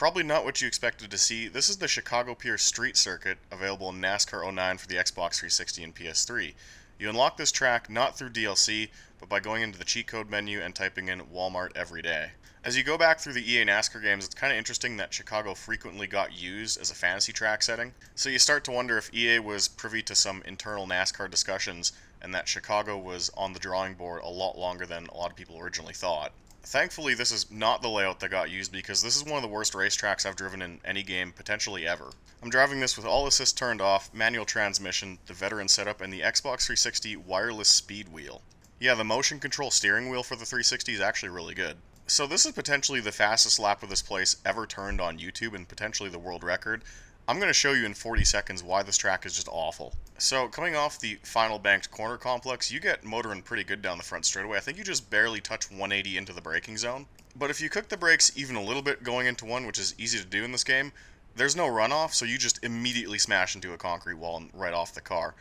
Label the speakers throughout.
Speaker 1: Probably not what you expected to see. This is the Chicago Pier Street Circuit, available in NASCAR '09 for the Xbox 360 and PS3. You unlock this track not through DLC, but by going into the cheat code menu and typing in Walmart every day. As you go back through the EA NASCAR games, it's kind of interesting that Chicago frequently got used as a fantasy track setting. So you start to wonder if EA was privy to some internal NASCAR discussions and that Chicago was on the drawing board a lot longer than a lot of people originally thought. Thankfully, this is not the layout that got used because this is one of the worst racetracks I've driven in any game potentially ever. I'm driving this with all assists turned off, manual transmission, the veteran setup, and the Xbox 360 wireless speed wheel. Yeah, the motion control steering wheel for the 360 is actually really good. So this is potentially the fastest lap of this place ever turned on YouTube and potentially the world record. I'm going to show you in 40 seconds why this track is just awful. So coming off the final banked corner complex, you get motoring pretty good down the front straightaway. I think you just barely touch 180 into the braking zone. But if you cook the brakes even a little bit going into one, which is easy to do in this game, there's no runoff, so you just immediately smash into a concrete wall right off the car.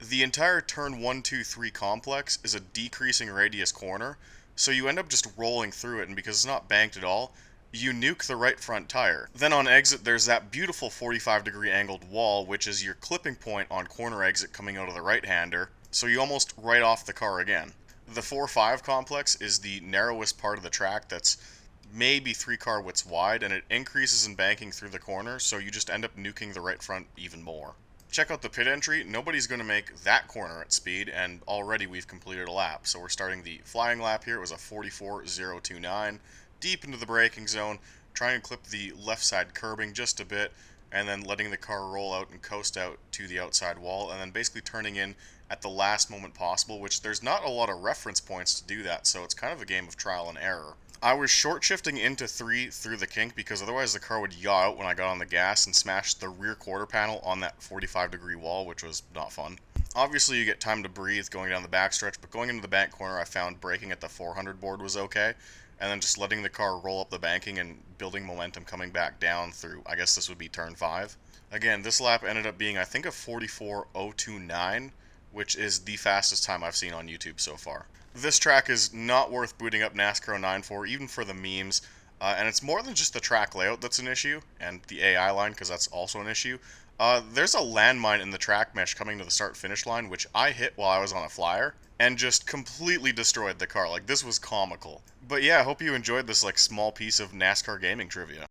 Speaker 1: The entire turn 1, 2, 3 complex is a decreasing radius corner, so you end up just rolling through it, and because it's not banked at all, you nuke the right front tire. Then on exit, there's that beautiful 45-degree angled wall, which is your clipping point on corner exit coming out of the right-hander, so you almost right off the car again. The 4-5 complex is the narrowest part of the track that's maybe 3 car widths wide, and it increases in banking through the corner, so you just end up nuking the right front even more. Check out the pit entry. Nobody's going to make that corner at speed, and already we've completed a lap. So we're starting the flying lap here. It was a 44.029. Deep into the braking zone, trying to clip the left side curbing just a bit, and then letting the car roll out and coast out to the outside wall, and then basically turning in at the last moment possible, which there's not a lot of reference points to do that, so it's kind of a game of trial and error. I was short shifting into 3 through the kink because otherwise the car would yaw out when I got on the gas and smash the rear quarter panel on that 45-degree wall, which was not fun. Obviously you get time to breathe going down the backstretch, but going into the bank corner I found braking at the 400 board was okay, and then just letting the car roll up the banking and building momentum coming back down through, I guess this would be turn 5. Again, this lap ended up being I think a 44.029, which is the fastest time I've seen on YouTube so far. This track is not worth booting up NASCAR '09 for, even for the memes, and it's more than just the track layout that's an issue, and the AI line, because that's also an issue. There's a landmine in the track mesh coming to the start-finish line, which I hit while I was on a flyer, and just completely destroyed the car. Like, this was comical. But yeah, I hope you enjoyed this, like, small piece of NASCAR gaming trivia.